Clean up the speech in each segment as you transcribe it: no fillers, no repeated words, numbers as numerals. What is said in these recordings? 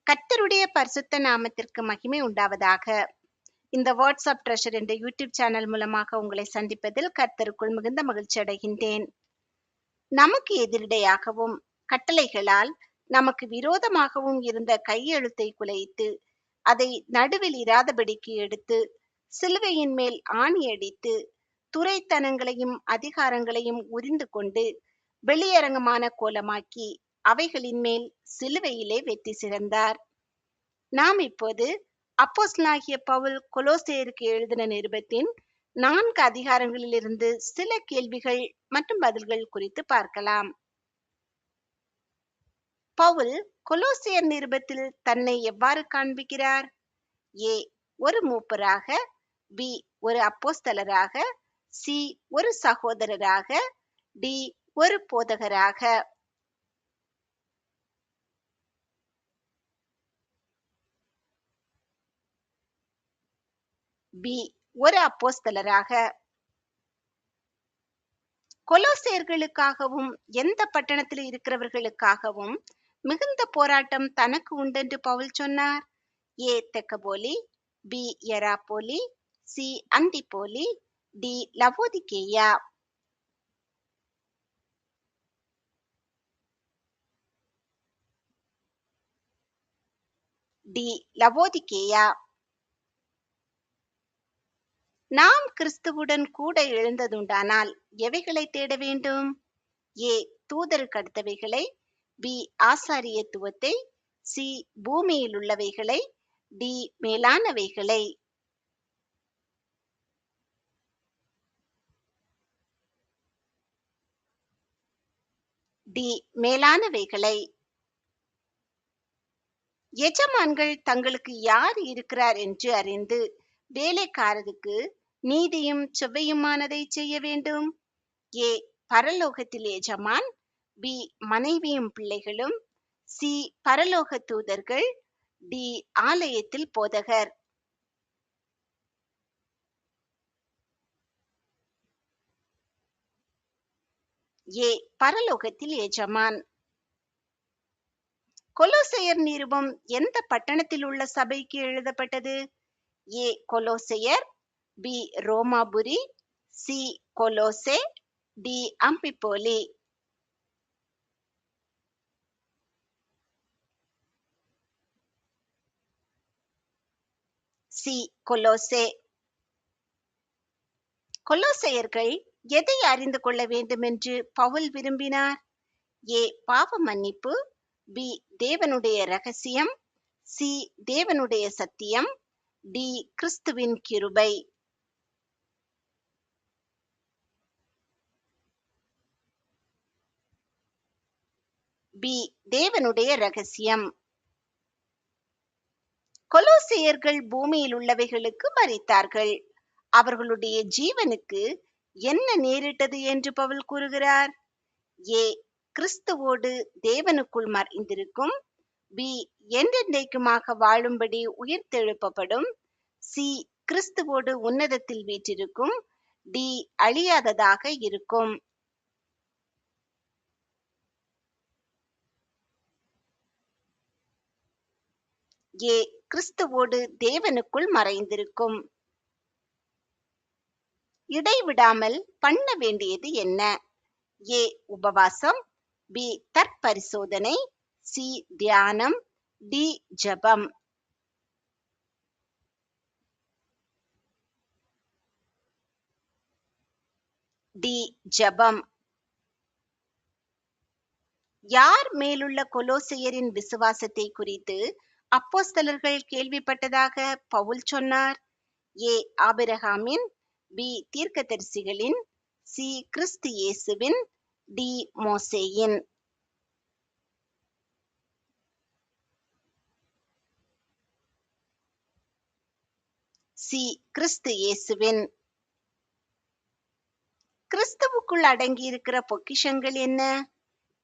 கர்த்தருடைய பரிசுத்த நாமத்திற்கு மகிமை உண்டாவதாக. இந்த வாட்ஸ்அப் ட்ரெஷர் என்ற யூடியூப் சேனல் மூலமாக உங்களை சந்திப்பதில் கர்த்தருக்குள் மிகுந்த மகிழ்ச்சி அடைகின்றேன். நமக்கு எதிரிடையாகவும் கட்டளைகளால் நமக்கு விரோதமாகவும் இருந்த கையெழுத்தை குலைத்து அதை நடுவில் இராதபடிக்கு எடுத்து சிலுவையின் மேல் ஆணியடித்து துரைத்தனங்களையும் அதிகாரங்களையும் உரிந்து கொண்டு வெளியரங்கமான கோலமாக்கி அவைகளின் மேல் சிலுவையிலே வெற்றி சிறந்தார். நாம் இப்போது அப்போஸ்தலனாகிய பவுல் கொலோசேயருக்கு எழுதின நிருபத்தின் 4 அதிகாரங்களிலிருந்து சில கேள்விகள் மற்றும் பதில்கள் குறித்து பார்க்கலாம். பவுல் கொலோசியர் நிருபத்தில் தன்னை எவ்வாறு காண்பிக்கிறார்? ஏ, ஒரு மூப்பராக, பி, ஒரு அப்போஸ்தலராக, சி, ஒரு சகோதரராக, டி, ஒரு போதகராக. பி, ஒரு அப்போஸ்தலராக. கொலோசேயர்களுக்காகவும் எந்த பட்டணத்தில் இருக்கிறவர்களுக்காகவும் மிகுந்த போராட்டம் தனக்கு உண்டென்று பவுல் சொன்னார்? ஏ, தெக்கபோலி, பி, எராப்போலி, சி, அந்திப்போலி, டி, லவோதிகேயா. டி, லவோதிகேயா. நாம் கிறிஸ்துவுடன் கூட எழுந்ததுண்டானால் எவைகளை தேட வேண்டும்? ஏ, தூதருக்கு அடுத்தவைகளை, பி, ஆசாரியத்துவத்தை, சி, பூமியில் உள்ளவைகளை, டி, மேலானவைகளை. டி, மேலானவைகளை. எஜமான்கள் தங்களுக்கு யார் இருக்கிறார் என்று அறிந்து வேலைக்காரருக்கு நீதியும் செவ்வையுமானதை செய்ய வேண்டும். ஏ, பரலோகத்தில் எஜமான், பி, மனைவியும் பிள்ளைகளும், சி, பரலோக தூதர்கள், டி, ஆலயத்தில் போதகர். ஏ, பரலோகத்தில் எஜமான். கொலோசையர் நிருபம் எந்த பட்டணத்தில் உள்ள சபைக்கு எழுதப்பட்டது? ஏ, கொலோசையர், பி, ரோமாபுரி, சி, கொலோசே, டி, அம்பிப்போலி. சி, கொலோசே. கொலோசையர்கள் எதை அறிந்து கொள்ள வேண்டும் என்று பவுல் விரும்பினார்? ஏ, பாவ மன்னிப்பு, பி, தேவனுடைய ரகசியம், சி, தேவனுடைய சத்தியம், டி, கிறிஸ்துவின் கிருபை. பி, தேவனுடைய ரகசியம். கொலோசையர்கள் பூமியில் உள்ளவைகளுக்கு மரித்தார்கள். அவர்களுடைய ஜீவனுக்கு என்ன நேரிட்டது என்று பவுல் கூறுகிறார்? ஏ, கிறிஸ்துவோடு தேவனுக்குள் மறைந்திருக்கும், பி, என்றென்றைக்குமாக வாழும்படி உயிர்த்தெழுப்பப்படும், சி, கிறிஸ்துவோடு உன்னதத்தில் வீற்றிருக்கும், டி, அழியாததாக இருக்கும். ஏ, கிறிஸ்துவோடு தேவனுக்குள் மறைந்திருக்கும். இடைவிடாமல் பண்ண வேண்டியது என்ன? ஏ, உபவாசம், பி, தற்பரிசோதனை, சி, தியானம், டி, ஜெபம். டி, ஜெபம். யார் மேலுள்ள கொலோசையரின் விசுவாசத்தை குறித்து அப்போஸ்தலர்கள் கேள்விப்பட்டதாக பவுல் சொன்னார்? ஏ, ஆபிரகாமின், பி, தீர்க்கதரிசிகளின், சி, கிறிஸ்து இயேசுவின், டி, மோசேயின். சி, கிறிஸ்து இயேசுவின். கிறிஸ்துவுக்குள் அடங்கியிருக்கிற பொக்கிஷங்கள் என்ன?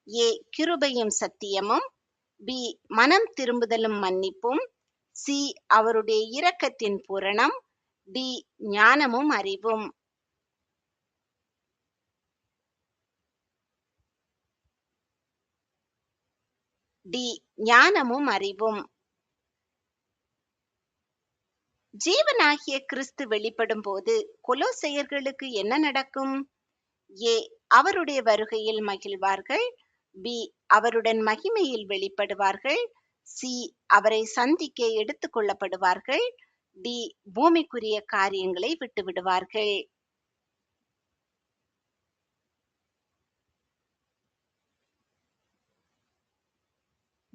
ஏ, கிருபையும் சத்தியமும், பி, மனம் திரும்புதலும் மன்னிப்பும், சி, அவருடைய இரக்கத்தின் பூரணம், டி, ஞானமும் அறிவும். டி, ஞானமும் அறிவும். ஜீவனாகிய கிறிஸ்து வெளிப்படும் போது கொலோசையர்களுக்கு என்ன நடக்கும்? ஏ, அவருடைய வருகையில் மகிழ்வார்கள். பி, அவருடன் மகிமையில் வெளிப்படுவார்கள். சி, அவரை சந்திக்க எடுத்துக் கொள்ளப்படுவார்கள். டி, பூமிக்குரிய காரியங்களை விட்டுவிடுவார்கள்.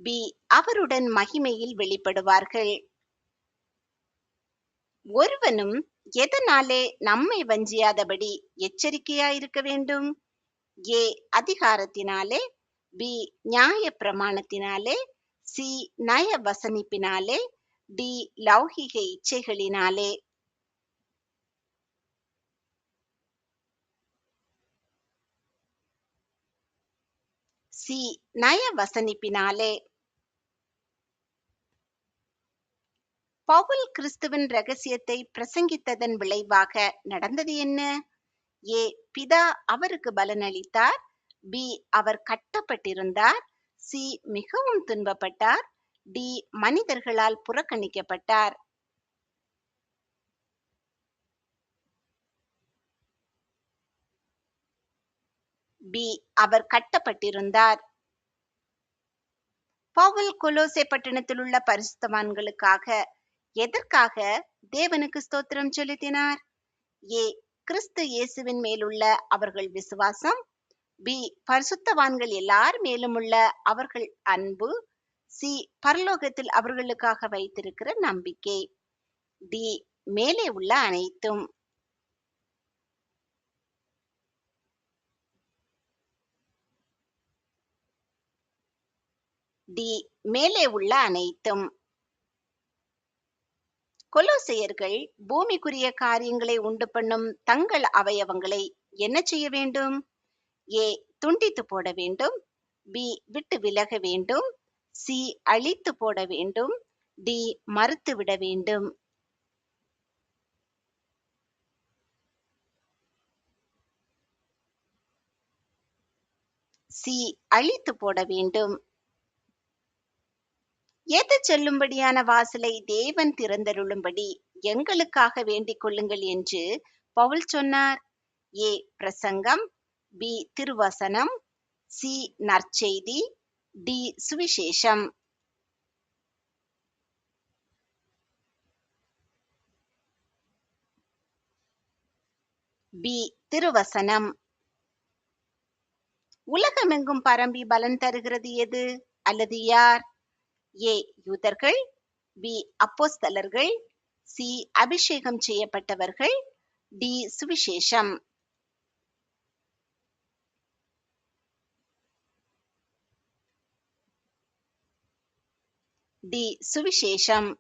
பி, அவருடன் மகிமையில் வெளிப்படுவார்கள். ஒருவனும் எதனாலே நம்மை வஞ்சியாதபடி எச்சரிக்கையாயிருக்க வேண்டும்? ஏ, அதிகாரத்தினாலே. பி, நியாய பிரமாணத்தினாலே. சி, நய வசனிப்பினாலே. டி, லௌகிக இச்சைகளினாலே. சி, நய வசனிப்பினாலே. பவுல் கிறிஸ்துவின் ரகசியத்தை பிரசங்கித்ததன் விளைவாக நடந்தது என்ன? ஏ, பிதா அவருக்கு பலனளித்தார். பி, அவர் கட்டப்பட்டிருந்தார். சி, மிகவும் துன்பப்பட்டார். டி, மனிதர்களால் புறக்கணிக்கப்பட்டார். பி, அவர் கட்டப்பட்டிருந்தார். பவுல் கொலோசை பட்டணத்தில் உள்ள பரிசுத்தவான்களுக்காக எதற்காக தேவனுக்கு ஸ்தோத்திரம் செலுத்தினார்? ஏ, கிறிஸ்து இயேசுவின் மேலுள்ள அவர்கள் விசுவாசம். பி, பரிசுத்தவான்கள் எல்லார் மேலும் உள்ள அவர்கள் அன்பு. சி, பரலோகத்தில் அவர்களுக்காக வைத்திருக்கிற நம்பிக்கை. டி, மேலே உள்ள அனைத்தும். டி, மேலே உள்ள அனைத்தும். கொலோசையர்கள் பூமிக்குரிய காரியங்களை உண்டு பண்ணும் தங்கள் அவயவங்களை என்ன செய்ய வேண்டும்? ஏ, துண்டித்து போட வேண்டும். பி, விட்டு விலக வேண்டும். சி, அழித்து போட வேண்டும். டி, மறுத்து விட வேண்டும். சி, அழித்து போட வேண்டும். எது செல்லும்படியான வாசலை தேவன் திறந்தருளும்படி எங்களுக்காக வேண்டிக் கொள்ளுங்கள் என்று பவுல் சொன்னார். ஏ, பிரசங்கம். பி, திருவசனம். சி, நற்செய்தி. டி, சுவிசேஷம். பி, திருவசனம். உலகமெங்கும் பரம்பி பலன் தருகிறது எது அல்லது யார்? ஏ, யூதர்கள். பி, அப்போஸ்தலர்கள். சி, அபிஷேகம் செய்யப்பட்டவர்கள். டி, சுவிசேஷம். டி, சுவிசேஷம்.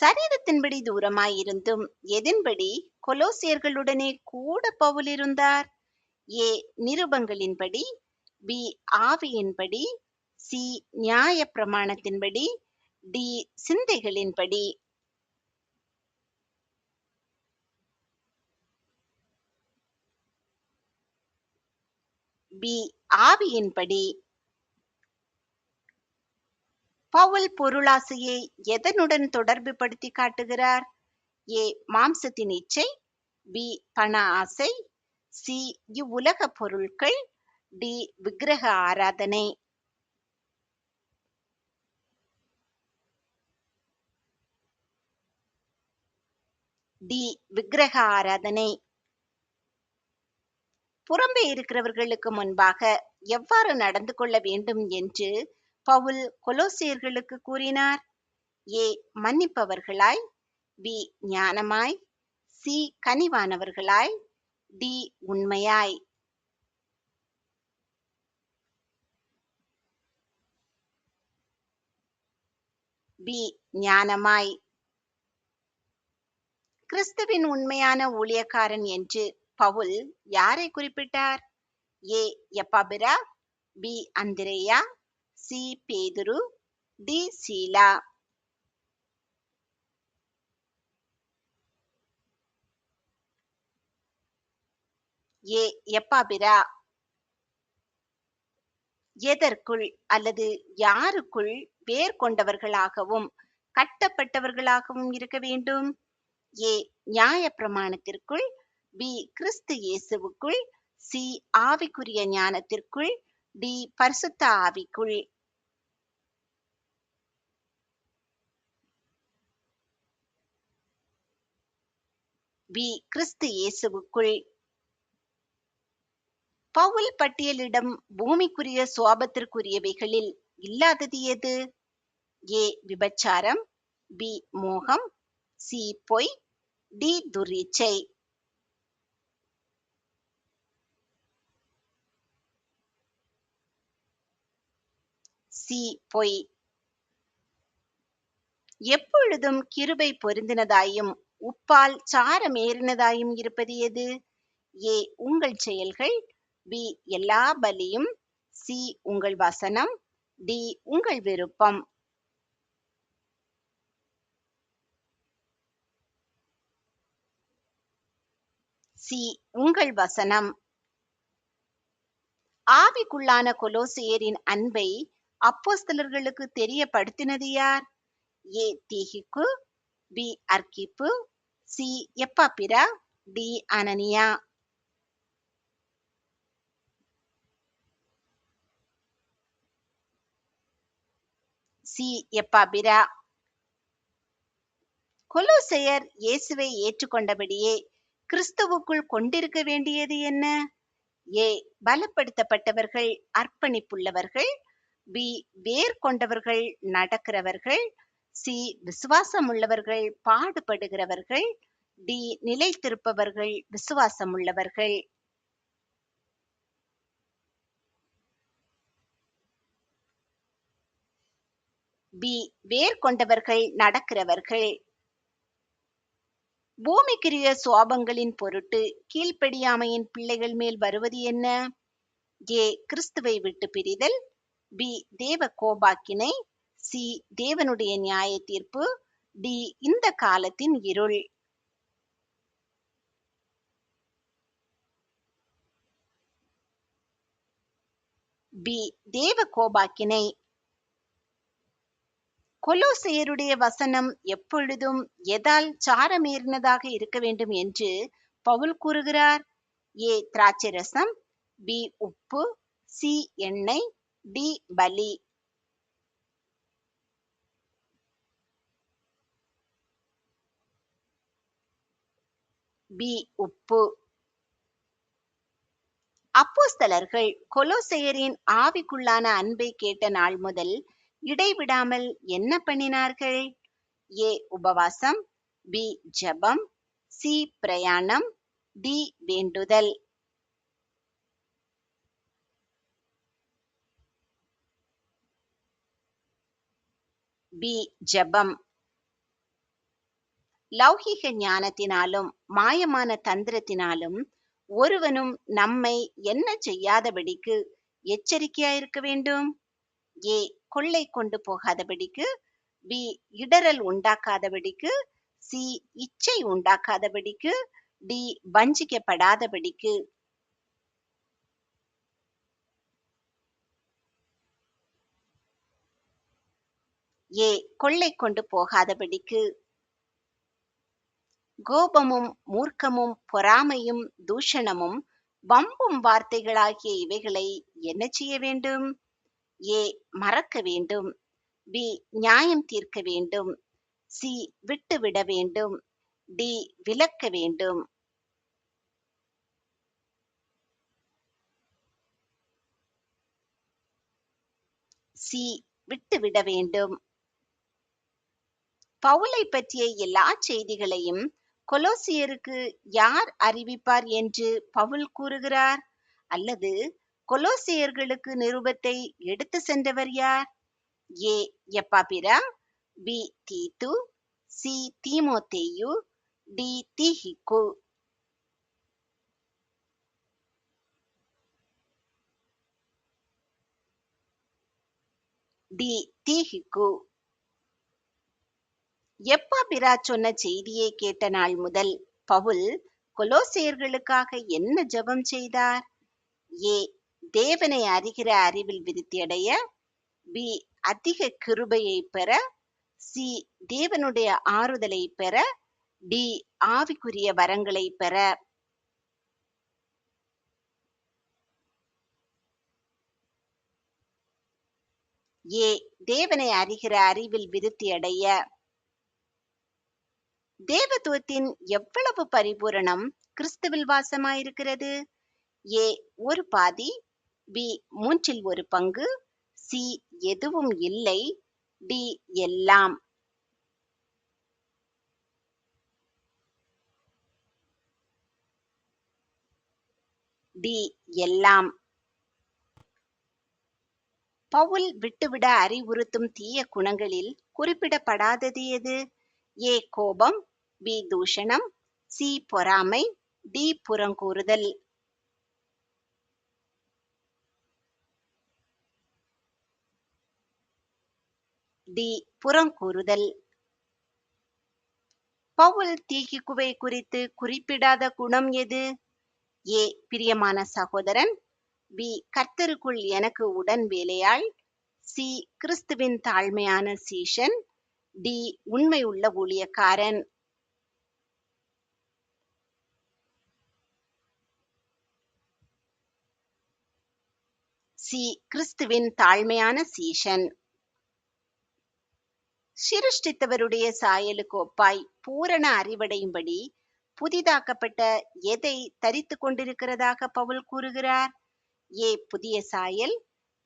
சரீரத்தின்படி தூரமாயிருந்தும் எதின்படி கொலோசியர்களுடனே கூட பவுல் இருந்தார்? ஏ, நிருபங்களின்படி. பி, ஆவியின்படி. சி, நியாய பிரமாணத்தின்படி. டி, சிந்தைகளின்படி. பி, ஆவியின்படி. பவுல் பொருளாசையை எதனுடன் தொடர்பு படுத்தி காட்டுகிறார்? ஏ, மாம்சத்தின் இச்சை. பி, பண ஆசை. சி, இவ்வுலக பொருட்கள். டி, விக்கிரக ஆராதனை. டி, விக்கிரக ஆராதனை. புறம்பே இருக்கிறவர்களுக்கு முன்பாக எவ்வாறு நடந்து கொள்ள வேண்டும் என்று பவுல் கொலோசியர்களுக்கு கூறினார்? ஏ, மன்னிப்பவர்களாய். பி, ஞானமாய். சி, கனிவானவர்களாய். டி, உண்மையாய். பி, ஞானமாய். கிறிஸ்துவின் உண்மையான ஊழியக்காரன் என்று பவுல் யாரை குறிப்பிட்டார்? ஏ, எப்பாபிரா. பி, அந்திரேயா. சி, பேதுரு. டி, சீலா. ஏ, எப்பாபிரா. எதற்குள் அல்லது யாருக்குள் வேர் கொண்டவர்களாகவும் கட்டப்பட்டவர்களாகவும் இருக்க வேண்டும். ஏ நியாய பிரமாணத்திற்குள், பி கிறிஸ்து இயேசுவுக்குள், சி ஆவிக்குரிய ஞானத்திற்குள், டி பரிசுத்த ஆவிக்குள். பி கிறிஸ்து இயேசுவுக்குள். பவுல் பட்டியலிடம் பூமிக்குரிய சுவாபத்திற்குரியவைகளில் இல்லாதது எது? ஏ விபச்சாரம், பி மோகம், சி பொய், டி துரிச்சை. சி பொய். எப்பொழுதும் கிருபை பொருந்தினதாயும் உப்பால் சாரமேறினதாயும் இருப்பது எது? ஏ உங்கள் செயல்கள், பி எல்லா பலியும், சி உங்கள் வசனம், டி உங்கள் விருப்பம். சி உங்கள் வசனம். ஆவிக்குள்ளான கொலோசியரின் அன்பை அப்போஸ்தலர்களுக்கு தெரியப்படுத்தினது யார்? ஏ தீகிக்கு, பி அர்க்கிப்பு, சி எப்பாப்பிரா, டி அனனியா. சி எப்பாப்பிரா. கொலோசையர் இயேசுவை ஏற்றுக்கொண்டபடியே கிறிஸ்துவுக்குள் கொண்டிருக்க வேண்டியது என்ன? ஏ பலப்படுத்தப்பட்டவர்கள், அர்ப்பணிப்புள்ளவர்கள், பி வேர் கொண்டவர்கள், நடக்கிறவர்கள், சி விசுவாசமுள்ளவர்கள், பாடுபடுகிறவர்கள், டி நிலைத்திருப்பவர்கள், விசுவாசமுள்ளவர்கள். பி வேர் கொண்டவர்கள், நடக்கிறவர்கள். பூமிக்குரிய சுவாபங்களின் பொருட்டு கீழ்ப்படியாமையின் பிள்ளைகள் மேல் வருவது என்ன? ஏ கிறிஸ்துவை விட்டு பிரிதல், பி தேவ கோபாக்கினை, சி தேவனுடைய நியாய தீர்ப்பு, டி இந்த காலத்தின் இருள். பி தேவ கோபாக்கினை. கொலோசையருடைய வசனம் எப்பொழுதும் எதால் சாரமேறினதாக இருக்க வேண்டும் என்று பவுல் கூறுகிறார்? ஏ திராட்சை ரசம், பி உப்பு, சி எண்ணெய், டி பலி. பி உப்பு. அப்போஸ்தலர்கள் கொலோசையரின் ஆவிக்குள்ளான அன்பை கேட்ட நாள் முதல் இடைவிடாமல் என்ன பண்ணினார்கள்? ஏ உபவாசம், பி ஜெபம், சி பிரயாணம், டி வேண்டுதல். பி ஜெபம். லௌகிக ஞானத்தினாலும் மாயமான தந்திரத்தினாலும் ஒருவனும் நம்மை என்ன செய்யாதபடிக்கு எச்சரிக்கையாயிருக்க வேண்டும்? ஏ கொள்ளை கொண்டு போகாதபடிக்கு, பி இடறல் உண்டாக்காதபடிக்கு, சி இச்சை உண்டாக்காதபடிக்கு, டி வஞ்சிக்கப்படாதபடிக்கு. ஏ கொள்ளை கொண்டு போகாதபடிக்கு. கோபமும் மூர்க்கமும் பொறாமையும் தூஷணமும் வம்பும் வார்த்தைகளாகிய இவைகளை என்ன செய்ய வேண்டும்? ஏ மறக்க வேண்டும், பி நியாயம் தீர்க்க வேண்டும், சி விட்டுவிட வேண்டும், டி விலக்க வேண்டும். சி விட்டுவிட வேண்டும். பவுலை பற்றிய எல்லா செய்திகளையும் கொலோசியருக்கு யார் அறிவிப்பார் என்று பவுல் கூறுகிறார்? அல்லது கொலோசியர்களுக்கு நிருபத்தை எடுத்து சென்றவர் யார்? ஏ எப்பாப்பிரா, பி தீத்து, சி தீமோத்தேயு, டி தீகிக்கு. டி தீகிக்கு. எப்பாப்பிரா சொன்ன செய்தியை கேட்ட நாள் முதல் பவுல் கொலோசியர்களுக்காக என்ன ஜெபம் செய்தார்? ஏ தேவனை அறிகிற அறிவில் விருத்தியடைய, பி அதிக கிருபையை பெற, சி தேவனுடைய ஆறுதலை பெற, டி ஆவிக்குரிய வரங்களை பெற. ஏ தேவனை அறிகிற அறிவில் விருத்தி அடைய. தேவத்துவத்தின் எவ்வளவு பரிபூரணம் கிறிஸ்துவில் வாசமாயிருக்கிறது? ஏ ஒரு பாதி, பி மூன்றில் ஒரு பங்கு, சி எதுவும் இல்லை, டி எல்லாம். டி எல்லாம். பவுல் விட்டுவிட அறிவுறுத்தும் தீய குணங்களில் குறிப்பிடப்படாதது எது? ஏ கோபம், பி தூஷணம், சி பொறாமை, டி புறங்கூறுதல். டி புறங்கூறுதல். பவுல் தீகிக்குவை குறித்து குறிப்பிடாத குணம் எது? ஏ பிரியமான சகோதரன், பி கர்த்தருக்குள் எனக்கு உடன் வேலையாள், சி கிறிஸ்துவின் தாழ்மையான சீஷன், டி உண்மையுள்ள ஊழியக்காரன். சி கிறிஸ்துவின் தாழ்மையான சீஷன். சிருஷ்டித்தவருடைய சாயலுக்கு ஒப்பாய் பூரண அறிவடையும்படி புதிதாக்கப்பட்ட எதை தரித்து கொண்டிருக்கிறதாக பவுல் கூறுகிறார்? ஏ புதிய சாயல்,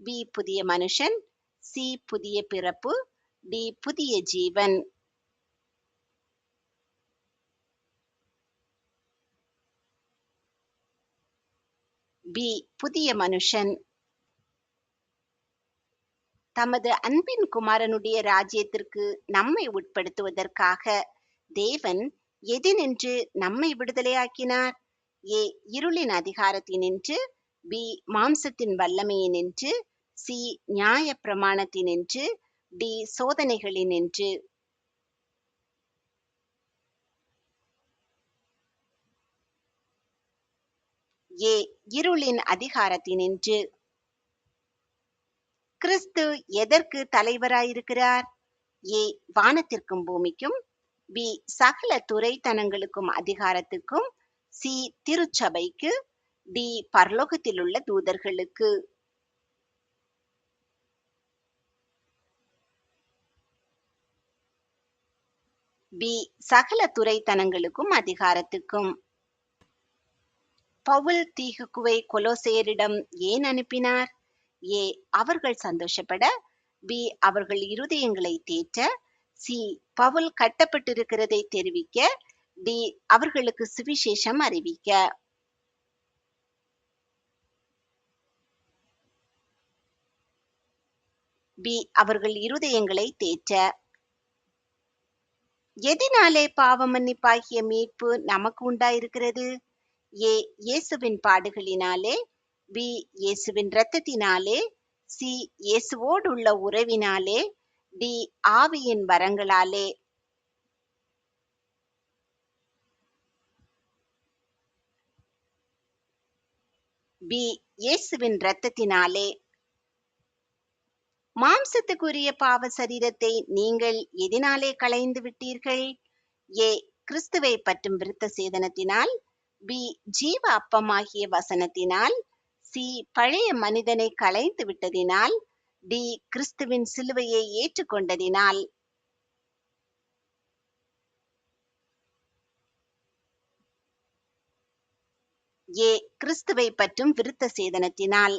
பி புதிய மனுஷன், சி புதிய பிறப்பு, டி புதிய ஜீவன். பி புதிய மனுஷன். தமது அன்பின் குமாரனுடைய ராஜ்யத்திற்கு நம்மை உட்படுத்துவதற்காக தேவன் எதினின்று நம்மை விடுதலையாக்கினார்? ஏ இருளின் அதிகாரத்தினின்று, பி மாம்சத்தின் வல்லமையினின்று, சி நியாய பிரமாணத்தினின்று, டி சோதனைகளினின்று. ஏ இருளின் அதிகாரத்தினின்று. கிறிஸ்து எதற்கு தலைவராயிருக்கிறார்? ஏ வானத்திற்கும் பூமிக்கும், பி சகல துரைத்தனங்களுக்கும் அதிகாரத்துக்கும், சி திருச்சபைக்கு, டி பரலோகத்திலுள்ள தூதர்களுக்கு. பி சகல துரைத்தனங்களுக்கும் அதிகாரத்துக்கும். பவுல் தீகுக்குவை கொலோசேயரிடம் ஏன் அனுப்பினார்? ஏ அவர்கள் சந்தோஷப்பட, பி அவர்கள் இருதயங்களை தேற்ற, சி பவுல் கட்டப்பட்டிருக்கிறதை தெரிவிக்க, டி அவர்களுக்கு சுவிசேஷம் அறிவிக்க. பி அவர்கள் இருதயங்களை தேற்ற. எதினாலே பாவ மன்னிப்பாகிய மீட்பு நமக்கு உண்டாயிருக்கிறது? ஏ இயேசுவின் பாடுகளினாலே, பி இயேசுவின் இரத்தத்தினாலே, சி இயேசுவோடு உள்ள உறவினாலே, டி ஆவியின் வரங்களாலே. பி இயேசுவின் இரத்தத்தினாலே. மாம்சத்துக்குரிய பாவ சரீரத்தை நீங்கள் எதினாலே களைந்து விட்டீர்கள்? ஏ கிறிஸ்துவை பற்றும் விருத்த சேதனத்தினால், பி ஜீவ அப்பமாகிய வசனத்தினால், சி பழைய மனிதனை களைந்து விட்டதினால், டி கிறிஸ்துவின் சிலுவையை ஏற்றுக்கொண்டதினால். ஏ கிறிஸ்துவை பற்றும் விருத்த சேதனத்தினால்.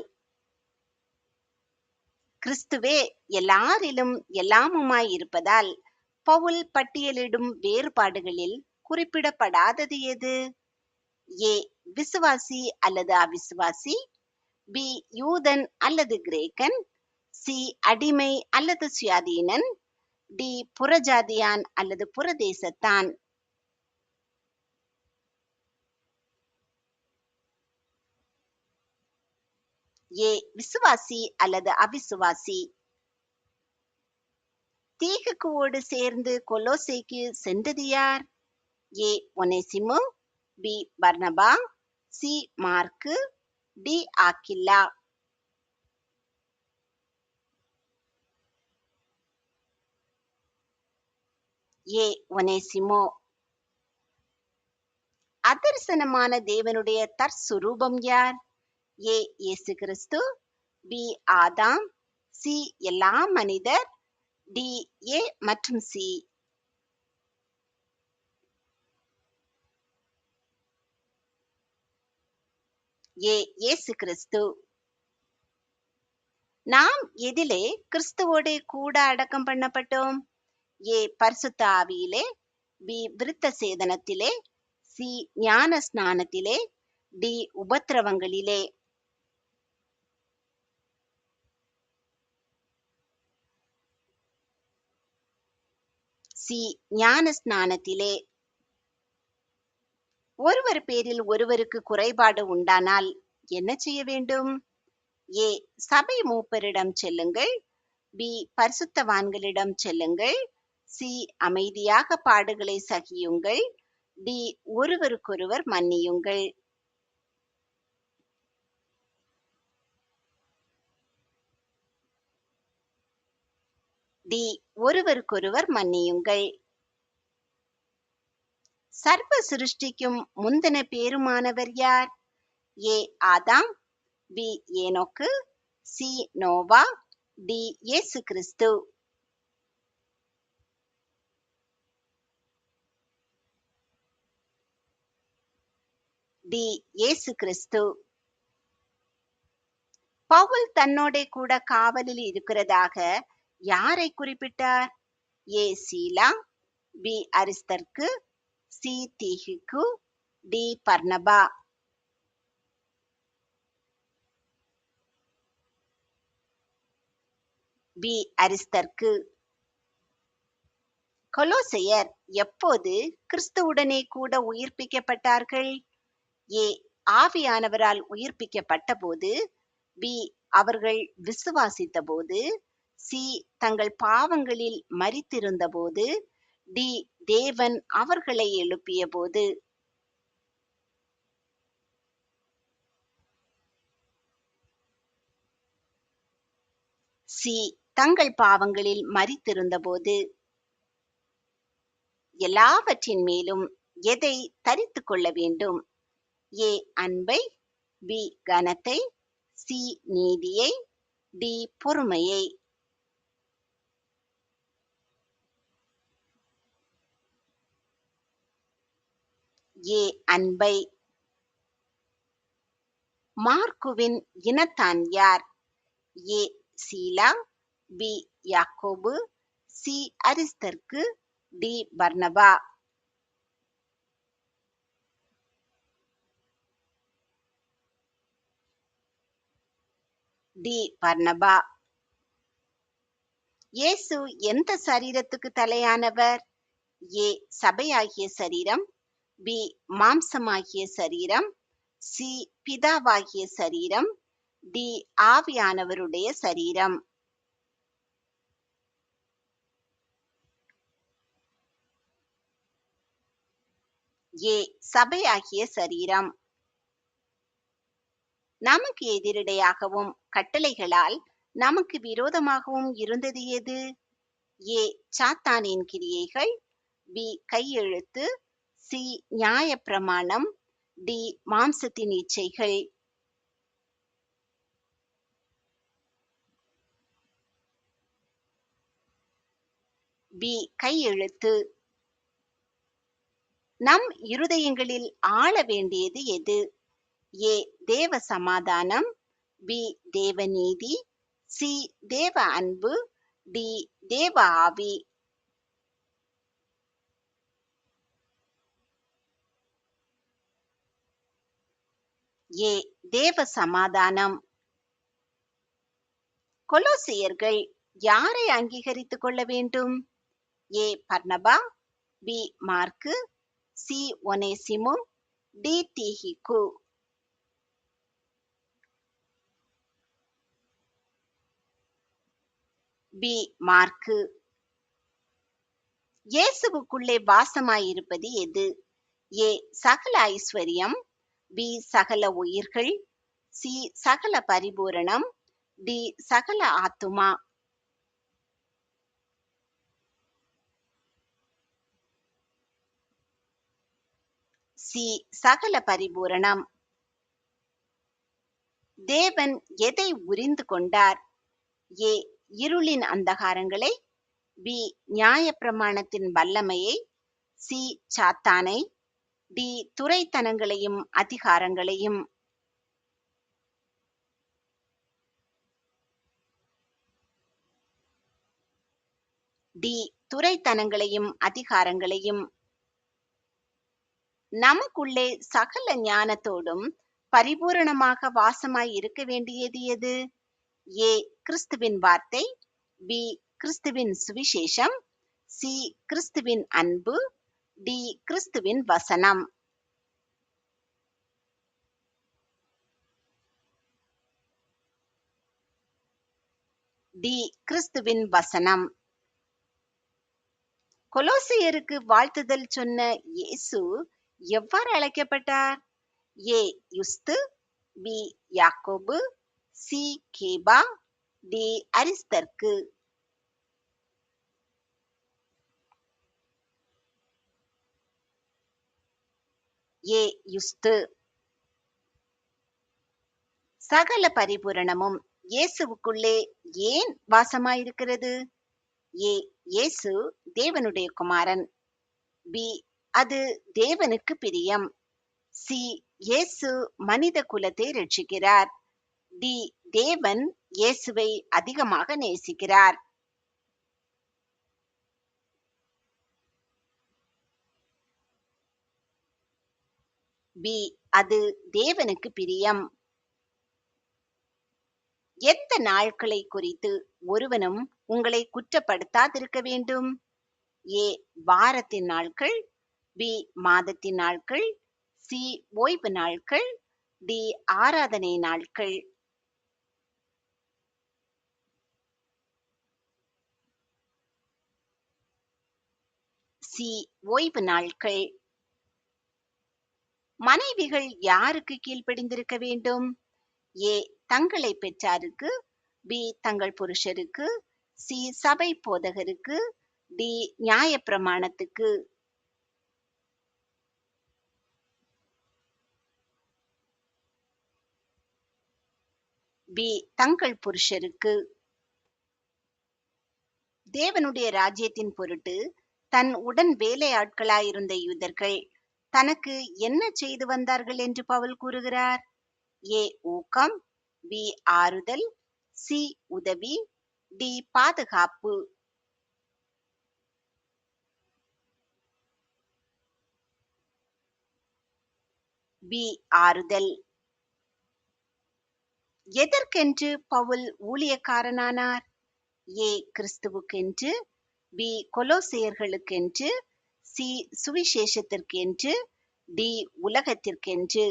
கிறிஸ்துவே எல்லாரிலும் எல்லாமுமாய் இருப்பதால் பவுல் பட்டியலிடும் வேறுபாடுகளில் குறிப்பிடப்படாதது எது? ஏ விசுவாசி அல்லது அவிசுவாசி, பி யூதன் அல்லது கிரேக்கன், சி அடிமை அல்லது சுயாதீனன், டி புறஜாதியான் அல்லது புறதேசத்தான். ஏ விசுவாசி அல்லது அவிசுவாசி. தீகுக்குவோடு சேர்ந்து கொலோசேக்கு சென்றது யார்? ஏ ஒனேசிமு, பி பர்னபா, சி மார்க்கு, டி ஆக்கில்லா. ஏ ஒனேசிமோ. அதர்சனமான தேவனுடைய தற்சுரூபம் யார்? ஏ இயேசு கிறிஸ்து. பி ஆதாம். சி எல்லா மனிதர். டி ஏ மற்றும் சி. ஏ இயேசு கிறிஸ்து. நாம் எதிலே கிறிஸ்துவோடு கூட அடக்கம் பண்ணப்பட்டோம்? ஏ பரிசுத்த ஆவியிலே. பி விருத்த சேதனத்திலே. சி ஞான ஸ்நானத்திலே. டி உபத்திரவங்களிலே. சி ஞான ஸ்நானத்திலே. ஒருவர் பேரில் ஒருவருக்கு குறைபாடு உண்டானால் என்ன செய்ய வேண்டும்? ஏ சபை மூப்பரிடம் செல்லுங்கள். பி பரிசுத்தவான்களிடம் செல்லுங்கள். சி அமைதியாக பாடுகளை சகியுங்கள். டி ஒருவருக்கொருவர் மன்னியுங்கள். டி ஒருவருக்கொருவர் மன்னியுங்கள். சர்வ சிருஷ்டிக்கும் முந்தின பேருமானவர் யார்? ஏ ஆதாம். பி ஏனோக்கு. சி நோவா. டி இயேசு கிறிஸ்து. டி இயேசு கிறிஸ்து. பவுல் தன்னோட கூட காவலில் இருக்கிறதாக யாரை குறிப்பிட்டார்? ஏ சீலா. பி அரிஸ்தர்க்கு. சி தீகிக்கு. டி பர்னபா. பி அரிஸ்தர்க்கு. கொலோசையர் எப்போது கிறிஸ்துவுடனே கூட உயிர்ப்பிக்கப்பட்டார்கள்? ஏ ஆவியானவரால் உயிர்ப்பிக்கப்பட்ட போது. பி அவர்கள் விசுவாசித்த போது. சி தங்கள் பாவங்களில் மரித்திருந்த போது. டி தேவன் அவர்களை எழுப்பிய போது. சி தங்கள் பாவங்களில் மரித்திருந்த போது. எல்லாவற்றின் மேலும் எதை தரித்துக் கொள்ள வேண்டும்? ஏ அன்பை. பி கனத்தை. சி நீதியை. டி பொறுமையை. ஏ அன்பை. மார்க்குவின் இனத்தான் யார்? ஏ சீலா. பி யாக்கோபு. சி அரிஸ்தர்க்கு. டி பர்னபா. டி பர்னபா. இயேசு எந்த சரீரத்துக்கு தலையானவர்? ஏ சபையாகிய சரீரம். பி மாம்சமாகிய சரீரம். சி பிதாவாகிய சரீரம். டி ஆவியானவருடைய சரீரம். ஏ சபையாகிய சரீரம். நமக்கு எதிரிடையாகவும் கட்டளைகளால் நமக்கு விரோதமாகவும் இருந்தது எது? ஏ சாத்தானின் கிரியைகள். பி கையெழுத்து. சி நியாயப்பிரமாணம். டி மாம்சத்தின் இச்சைகள். பி கையெழுத்து. நம் இருதயங்களில் ஆள வேண்டியது எது? ஏ தேவ சமாதானம். பி தேவ நீதி. சி தேவ அன்பு. டி தேவ ஆவி. ஏ தேவ சமாதானம். கொலோசியர்கள் யாரை அங்கீகரித்துக் கொள்ள வேண்டும்? ஏ பர்னபா. B Mark. சி ஒனேசிமு. டி தீகிக்கு. B Mark. இயேசுவுக்குள்ளே வாசமாயிருப்பது எது? ஏ சகல ஐஸ்வர்யம். பி சகல உயிர்கள். சி சகல பரிபூரணம். டி சகல ஆத்துமா. சி சகல பரிபூரணம். தேவன் எதை உரிந்து கொண்டார்? ஏ இருளின் அந்தகாரங்களை, பி நியாயப்பிரமாணத்தின் வல்லமையை, சி சாத்தானை, டி துரைத்தனங்களையும் அதிகாரங்களையும். டி துரைத்தனங்களையும் அதிகாரங்களையும். நமக்குள்ளே சகல ஞானத்தோடும் பரிபூரணமாக வாசமாய் இருக்க வேண்டியது எது? ஏ கிறிஸ்துவின் வார்த்தை, பி கிறிஸ்துவின் சுவிசேஷம், சி கிறிஸ்துவின் அன்பு, டி கிறிஸ்துவின் வசனம். டி கிறிஸ்துவின் வசனம். கொலோசியருக்கு வாழ்த்துதல் சொன்ன இயேசு எவ்வாறு அழைக்கப்பட்டார்? ஏ யுஸ்து, பி யாக்கோபு, சி கேபா, டி அரிஸ்தர்க்கு. ஏ யுஸ்து. சகல பரிபூரணமும் இயேசுவுக்குள்ளே ஏன் வாசமாயிருக்கிறது? ஏ இயேசு தேவனுடைய குமாரன், பி அது தேவனுக்கு பிரியம், சி இயேசு மனித குலத்தை ரட்சிக்கிறார், டி தேவன் இயேசுவை அதிகமாக நேசிக்கிறார். பி அது தேவனுக்கு பிரியம். எந்த நாட்களை குறித்து ஒருவனும் உங்களை குற்றப்படுத்தாதிருக்க வேண்டும்? ஏ வாரத்தின் நாட்கள், பி மாதத்தின் நாட்கள், சி ஓய்வு நாட்கள், டி ஆராதனை நாட்கள். சி ஓய்வு நாட்கள். மனைவிகள் யாருக்கு கீழ்ப்படிந்திருக்க வேண்டும்? ஏ தங்களை பெற்றாருக்கு, பி தங்கள் புருஷருக்கு, சி சபை போதகருக்கு, டி நியாயப்பிரமாணத்துக்கு. பி தங்கள் புருஷருக்கு. தேவனுடைய ராஜ்யத்தின் பொருட்டு தன் உடன் வேலையாட்களாயிருந்த யூதர்கள் தனக்கு என்ன செய்து வந்தார்கள் என்று பவுல் கூறுகிறார்? ஏ ஊக்கம், பி ஆறுதல், சி உதவி, டி பாதுகாப்பு. பி ஆறுதல். எதற்கென்று பவுல் ஊழியக்காரனானார்? ஏ கிறிஸ்துவுக்கென்று, பி கொலோசியர்களுக்கென்று, சி சுவிசேஷத்திற்கென்று, டி உலகத்திற்கென்று.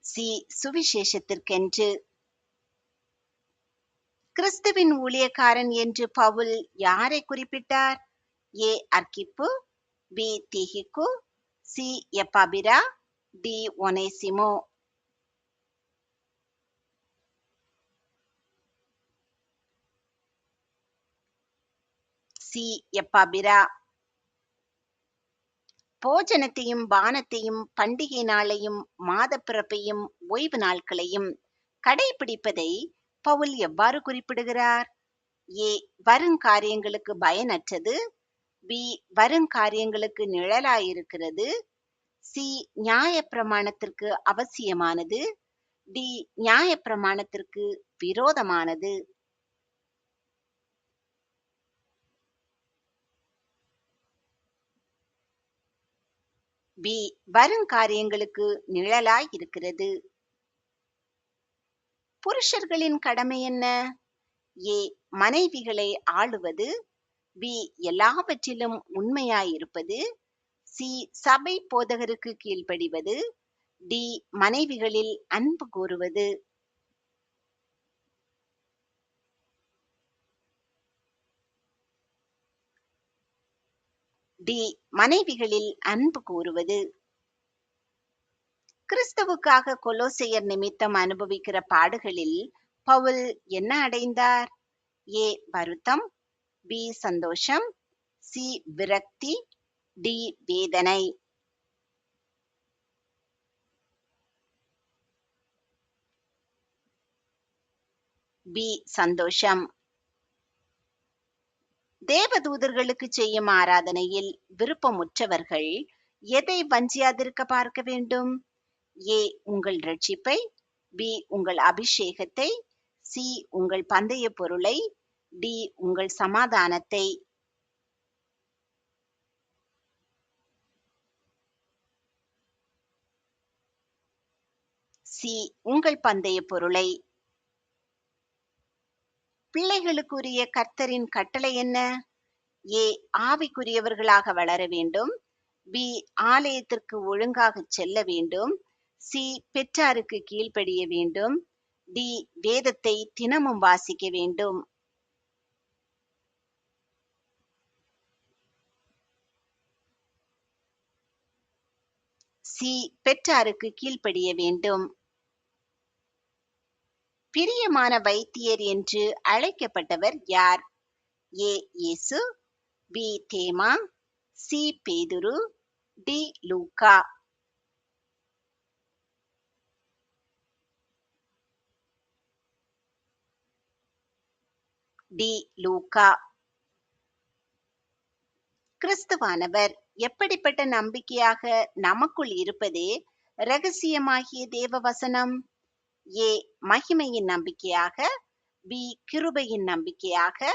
சி சுவிசேஷத்திற்கென்று. கிறிஸ்துவின் ஊழியக்காரன் என்று பவுல் யாரை குறிப்பிட்டார்? ஏ அர்க்கிப்பு, பி தீகிக்கு, சி எப்பாபிரா, டி ஒனேசிமோ. சி எப்பாபிரா. போஜனத்தையும் பானத்தையும் பண்டிகை நாளையும் மாதப்பிறப்பையும் ஓய்வு நாட்களையும் கடைபிடிப்பதை பவுல் எவ்வாறு குறிப்பிடுகிறார்? ஏ வருங்காரியங்களுக்கு பயனற்றது, பி வருங்காரியங்களுக்கு நிழலாயிருக்கிறது, சி நியாயப்பிரமாணத்திற்கு அவசியமானது, டி நியாயப்பிரமாணத்திற்கு விரோதமானது. பி வருங்காரியங்களுக்கு நிழலாய் இருக்கிறது. புருஷர்களின் கடமை என்ன? ஏ மனைவிகளை ஆளுவது, பி எல்லாவற்றிலும் உண்மையாயிருப்பது, சி சபை போதகருக்கு கீழ்ப்படிவது, டி மனைவிகளில் அன்பு கூறுவது. டி மனைவிகளில் அன்பு கூறுவது. கிறிஸ்துவுக்காக கொலோசையர் நிமித்தம் அனுபவிக்கிற பாடுகளில் பவுல் என்ன அடைந்தார்? ஏ வருத்தம், பி சந்தோஷம், சி விரக்தி, டி வேதனை. பி சந்தோஷம். தேவதூதர்களுக்கு செய்யும் ஆராதனையில் விருப்பமுற்றவர்கள் எதை வஞ்சியாதிருக்க பார்க்க வேண்டும்? ஏ உங்கள் ரட்சிப்பை, பி உங்கள் அபிஷேகத்தை, சி உங்கள் பந்தய பொருளை, டி உங்கள் சமாதானத்தை. சி உங்கள் பந்தய பொருளை. பிள்ளைகளுக்குரிய கர்த்தரின் கட்டளை என்ன? ஏ ஆவிக்குரியவர்களாக வளர வேண்டும், பி ஆலயத்திற்கு ஒழுங்காக செல்ல வேண்டும், சி பெற்றாருக்கு கீழ்ப்படிய வேண்டும், டி வேதத்தை தினமும் வாசிக்க வேண்டும். சி பெற்றாருக்கு கீழ்ப்படிய வேண்டும். பிரியமான வைத்தியர் என்று அழைக்கப்பட்டவர் யார்? ஏ இயேசு, பி தேமா, சி பேதுரு, டி லூக்கா. டி லூக்கா. கிறிஸ்துவானவர் எப்படிப்பட்ட நம்பிக்கையாக நமக்குள் இருப்பதே இரகசியமாகிய தேவ வசனம்? ஏ மகிமையின் நம்பிக்கையாக, பி கிருபையின் நம்பிக்கையாக,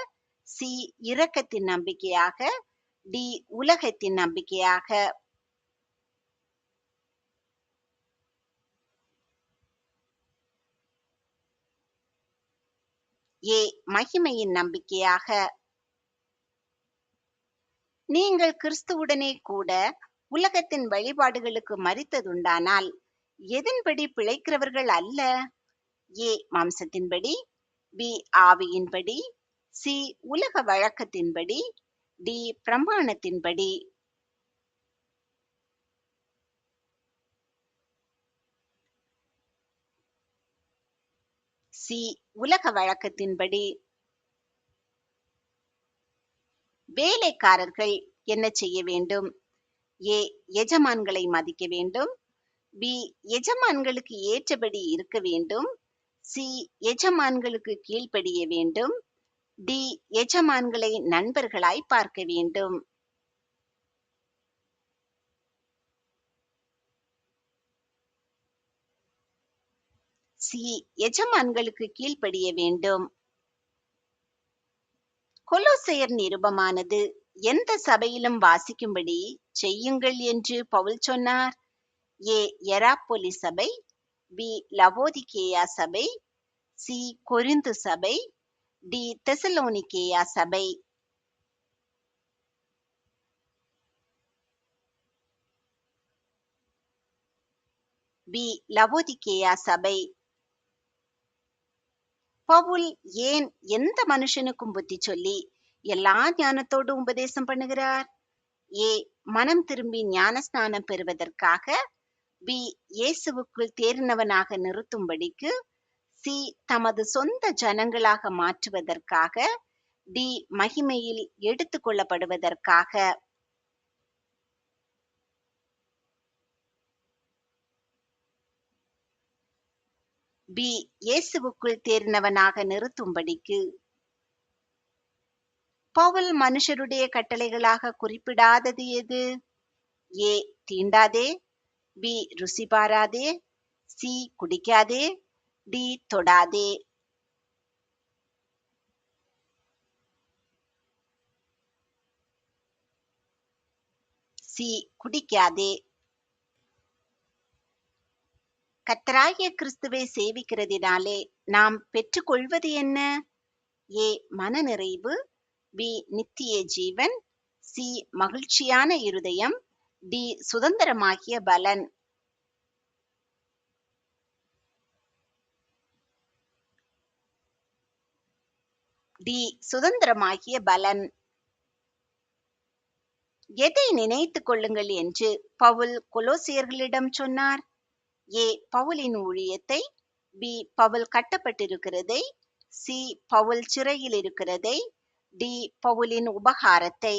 சி இரக்கத்தின் நம்பிக்கையாக, டி உலகத்தின் நம்பிக்கையாக. ஏ மகிமையின் நம்பிக்கையாக. நீங்கள் கிறிஸ்துவுடனே கூட உலகத்தின் வழிபாடுகளுக்கு மரித்ததுண்டானால் எதன்படி பிழைக்கிறவர்கள் அல்ல? ஏ மாம்சத்தின்படி, பி ஆவியின்படி, சி உலக வழக்கத்தின்படி, டி பிரமாணத்தின்படி. சி உலக வழக்கத்தின்படி. வேலைக்காரர்கள் என்ன செய்ய வேண்டும்? ஏ எஜமான்களை மதிக்க வேண்டும், பி எஜமான்களுக்கு ஏற்றபடி இருக்க வேண்டும், சி எஜமான்களுக்கு கீழ்ப்படிய வேண்டும், டி எஜமான்களை நண்பர்களாய் பார்க்க வேண்டும். சி எஜமான்களுக்கு கீழ்ப்படிய வேண்டும். கொலோசையர் நிருபமானது எந்த சபையிலும் வாசிக்கும்படி செய்யுங்கள் என்று பவுல் சொன்னார்? ஏ எராப்பொலி சபை, பி லவோதிகேயா சபை, சி கொரிந்து சபை, டி தெசலோனிகேயா சபை. பி லவோதிகேயா சபை. பவுல் ஏன் எந்த மனுஷனுக்கும் புத்தி சொல்லி எல்லா ஞானத்தோடு உபதேசம் பண்ணுகிறார்? ஏ மனம் திரும்பி ஞானஸ்நானம் பெறுவதற்காக, பி இயேசுவுக்குள் தேறினவனாக நிறுத்தும்படிக்கு, சி தமது சொந்த ஜனங்களாக மாற்றுவதற்காக, டி மகிமையில் எடுத்துக் கொள்ளப்படுவதற்காக. பி இயேசுவுக்குள் தேறினவனாக நிறுத்தும்படிக்கு. பவுல் மனுஷருடைய கட்டளைகளாக குறிப்பிடாதது எது? ஏ தீண்டாதே, பி ருசி பாராதே, சி குடிக்காதே, டி தொடாதே. சி குடிக்காதே. கர்த்தராகிய கிறிஸ்துவை சேவிக்கிறதினாலே நாம் பெற்றுக்கொள்வது என்ன? ஏ மனநிறைவு, பி நித்திய ஜீவன், சி மகிழ்ச்சியான இருதயம், டி சுதந்திரமாகிய பலன். டி சுதந்திரமாகிய பலன். எதை நினைத்துக் கொள்ளுங்கள் என்று பவுல் கொலோசியர்களிடம் சொன்னார்? ஏ பவுலின் ஊழியத்தை, பி பவுல் கட்டப்பட்டிருக்கிறதை, சி. பவுல் சிறையில் இருக்கிறதை. டி. பவுலின் உபகாரத்தை.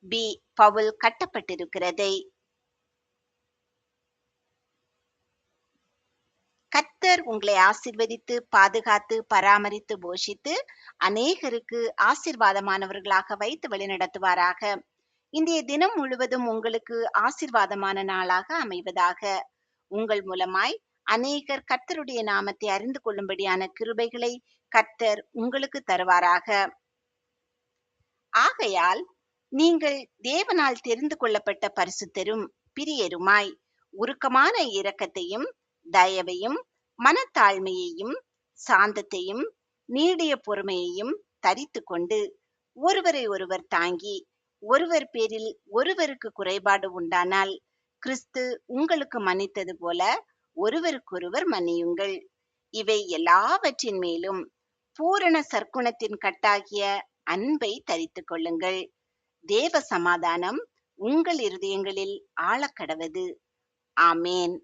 பி. பவுல் கட்டப்பட்டிருக்கிறதை. கர்த்தர் உங்களை ஆசீர்வதித்து பாதுகாத்து பராமரித்து போஷித்து அநேகருக்கு ஆசீர்வாதமானவர்களாக வைத்து வழிநடத்துவாராக. இன்றைய தினம் முழுவதும் உங்களுக்கு ஆசீர்வாதமான நாளாக அமைவதாக. உங்கள் மூலமாய் அநேகர் கர்த்தருடைய நாமத்தை அறிந்து கொள்ளும்படியான கிருபைகளை கர்த்தர் உங்களுக்கு தருவாராக. ஆகையால் நீங்கள் தேவனால் தெரிந்து கொள்ளப்பட்ட பரிசுத்தரும் பிரியருமாய் உருக்கமான இரக்கத்தையும் தயவையும் மனத்தாழ்மையையும் சாந்தத்தையும் நீடிய பொறுமையையும் தரித்து கொண்டு ஒருவரை ஒருவர் தாங்கி ஒருவர் பேரில் ஒருவருக்கு குறைபாடு உண்டானால் கிறிஸ்து உங்களுக்கு மன்னித்தது போல ஒருவருக்கொருவர் மன்னியுங்கள். இவை எல்லாவற்றின் மேலும் பூரண சற்குணத்தின் கட்டாகிய அன்பை தரித்துக் கொள்ளுங்கள். தேவ சமாதானம் உங்கள் இருதயங்களில் ஆழக்கடவது. ஆமேன்.